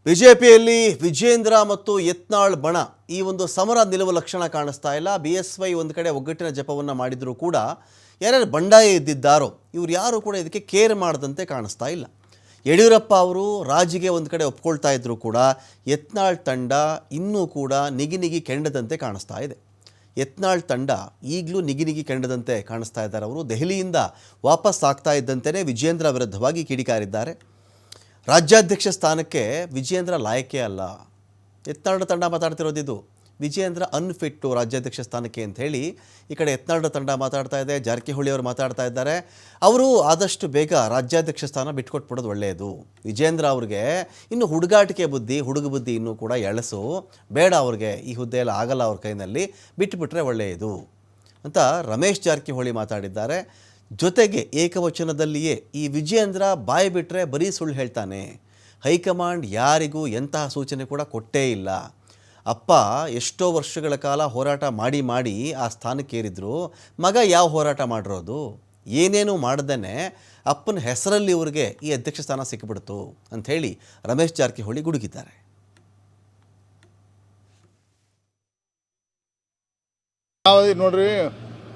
ಬಿಜೆಪಿಯಲ್ಲಿ ವಿಜೇಂದ್ರ ಮತ್ತು ಯತ್ನಾಳ್ ಬಣ ಈ ಒಂದು ಸಮರ ನಿಲ್ಲುವ ಲಕ್ಷಣ ಕಾಣಿಸ್ತಾ ಇಲ್ಲ. ಬಿಎಸ್ವೈ ಒಂದು ಕಡೆ ಒಗ್ಗಟ್ಟಿನ ಜಪವನ್ನು ಮಾಡಿದರೂ ಕೂಡ ಯಾರ್ಯಾರು ಬಂಡಾಯ ಇದ್ದಿದ್ದಾರೋ ಇವರು ಯಾರು ಕೂಡ ಇದಕ್ಕೆ ಕೇರ್ ಮಾಡದಂತೆ ಕಾಣಿಸ್ತಾ ಇಲ್ಲ. ಯಡಿಯೂರಪ್ಪ ಅವರು ರಾಜಿಗೆ ಒಂದು ಕಡೆ ಒಪ್ಕೊಳ್ತಾ ಇದ್ದರೂ ಕೂಡ ಯತ್ನಾಳ್ ತಂಡ ಇನ್ನೂ ಕೂಡ ನಿಗಿ ಕೆಂಡದಂತೆ ಕಾಣಿಸ್ತಾ ಇದೆ. ಯತ್ನಾಳ್ ತಂಡ ಈಗಲೂ ನಿಗಿ ಕೆಂಡದಂತೆ ಕಾಣಿಸ್ತಾ ಇದ್ದಾರೆ. ಅವರು ದೆಹಲಿಯಿಂದ ವಾಪಸ್ ಆಗ್ತಾ ಇದ್ದಂತೆಯೇ ವಿಜೇಂದ್ರ ವಿರುದ್ಧವಾಗಿ ಕಿಡಿಕಾರಿದ್ದಾರೆ. ರಾಜ್ಯಾಧ್ಯಕ್ಷ ಸ್ಥಾನಕ್ಕೆ ವಿಜೇಂದ್ರ ಲಾಯಕೇ ಅಲ್ಲ. ಯತ್ನಾಳ್ ತಂಡ ಮಾತಾಡ್ತಿರೋದಿದು ವಿಜೇಂದ್ರ ಅನ್ಫಿಟ್ಟು ರಾಜ್ಯಾಧ್ಯಕ್ಷ ಸ್ಥಾನಕ್ಕೆ ಅಂತ ಹೇಳಿ ಈ ಕಡೆ ಯತ್ನಾಳ್ ತಂಡ ಮಾತಾಡ್ತಾ ಇದೆ. ಜಾರಕಿಹೊಳಿ ಅವರು ಮಾತಾಡ್ತಾ ಇದ್ದಾರೆ. ಅವರು ಆದಷ್ಟು ಬೇಗ ರಾಜ್ಯಾಧ್ಯಕ್ಷ ಸ್ಥಾನ ಬಿಟ್ಕೊಟ್ಬಿಡೋದು ಒಳ್ಳೆಯದು. ವಿಜೇಂದ್ರ ಅವ್ರಿಗೆ ಇನ್ನು ಹುಡುಗಾಟಿಕೆ ಬುದ್ಧಿ, ಹುಡುಗ ಬುದ್ಧಿ ಇನ್ನೂ ಕೂಡ ಎಳಸು ಬೇಡ, ಅವ್ರಿಗೆ ಈ ಹುದ್ದೆಯಲ್ಲಿ ಆಗಲ್ಲ, ಅವ್ರ ಕೈನಲ್ಲಿ ಬಿಟ್ಟುಬಿಟ್ರೆ ಒಳ್ಳೆಯದು ಅಂತ ರಮೇಶ್ ಜಾರಕಿಹೊಳಿ ಮಾತಾಡಿದ್ದಾರೆ. ಜೊತೆಗೆ ಏಕವಚನದಲ್ಲಿಯೇ ಈ ವಿಜೇಂದ್ರ ಬಾಯಿ ಬಿಟ್ಟರೆ ಬರೀ ಸುಳ್ಳು ಹೇಳ್ತಾನೆ, ಹೈಕಮಾಂಡ್ ಯಾರಿಗೂ ಎಂತಹ ಸೂಚನೆ ಕೂಡ ಕೊಟ್ಟೇ ಇಲ್ಲ, ಅಪ್ಪ ಎಷ್ಟೋ ವರ್ಷಗಳ ಕಾಲ ಹೋರಾಟ ಮಾಡಿ ಆ ಸ್ಥಾನಕ್ಕೇರಿದ್ರು, ಮಗ ಯಾವ ಹೋರಾಟ ಮಾಡಿರೋದು, ಏನೇನು ಮಾಡ್ದೇ ಅಪ್ಪನ ಹೆಸರಲ್ಲಿ ಇವ್ರಿಗೆ ಈ ಅಧ್ಯಕ್ಷ ಸ್ಥಾನ ಸಿಕ್ಕಿಬಿಡ್ತು ಅಂಥೇಳಿ ರಮೇಶ್ ಜಾರಕಿಹೊಳಿ ಗುಡುಗಿದ್ದಾರೆ. ನೋಡ್ರಿ,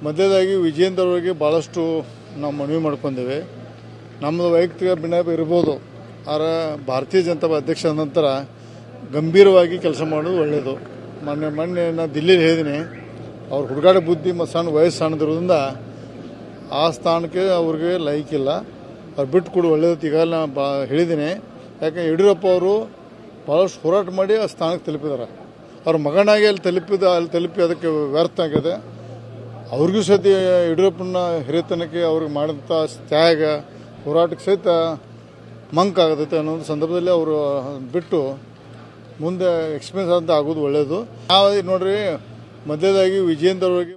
ಮಧ್ಯದಾಗಿ ವಿಜೇಂದ್ರ ಅವರಿಗೆ ಭಾಳಷ್ಟು ನಾವು ಮನವಿ ಮಾಡ್ಕೊಂಡೇವೆ. ನಮ್ಮದು ವೈಯಕ್ತಿಕ ಭಿನ್ನಾಭಿಪ್ರಾಯ ಇರ್ಬೋದು, ಆದರೆ ಭಾರತೀಯ ಜನತಾ ಅಧ್ಯಕ್ಷ ನಂತರ ಗಂಭೀರವಾಗಿ ಕೆಲಸ ಮಾಡೋದು ಒಳ್ಳೆಯದು. ಮೊನ್ನೆ ನಾನು ದಿಲ್ಲಿಲಿ ಹೇಳಿದ್ದೀನಿ, ಅವ್ರ ಹುಡುಗಾಟ ಬುದ್ಧಿ ಮತ್ತು ಸಣ್ಣ ವಯಸ್ಸು ಸಣ್ಣದಿರೋದ್ರಿಂದ ಆ ಸ್ಥಾನಕ್ಕೆ ಅವ್ರಿಗೆ ಲೈಕಿಲ್ಲ, ಅವ್ರು ಬಿಟ್ಟು ಕೊಡು ಒಳ್ಳೆಯದು. ಈಗಾಗಲೇ ನಾನು ಹೇಳಿದ್ದೀನಿ. ಯಾಕೆ ಯಡಿಯೂರಪ್ಪ ಅವರು ಭಾಳಷ್ಟು ಹೋರಾಟ ಮಾಡಿ ಆ ಸ್ಥಾನಕ್ಕೆ ತಲುಪಿದ್ದಾರೆ. ಅವ್ರ ಮಗನಾಗಿ ಅಲ್ಲಿ ತಲುಪಿ ಅದಕ್ಕೆ ವ್ಯರ್ಥ ಆಗಿದೆ. ಅವ್ರಿಗೂ ಸಹಿತ ಯಡಿಯೂರಪ್ಪನ ಹಿರಿತನಕ್ಕೆ ಅವ್ರಿಗೆ ಮಾಡಿದಂಥ ತ್ಯಾಗ ಹೋರಾಟಕ್ಕೆ ಸಹಿತ ಮಂಕ್ ಆಗತೈತೆ ಅನ್ನೋ ಸಂದರ್ಭದಲ್ಲಿ ಅವರು ಬಿಟ್ಟು ಮುಂದೆ ಎಕ್ಸ್ಪೀರಿಯನ್ಸ್ ಅಂತ ಆಗೋದು ಒಳ್ಳೆಯದು. ನೋಡ್ರಿ, ಮಧ್ಯದಾಗಿ ವಿಜೇಂದ್ರ ಅವರಿಗೆ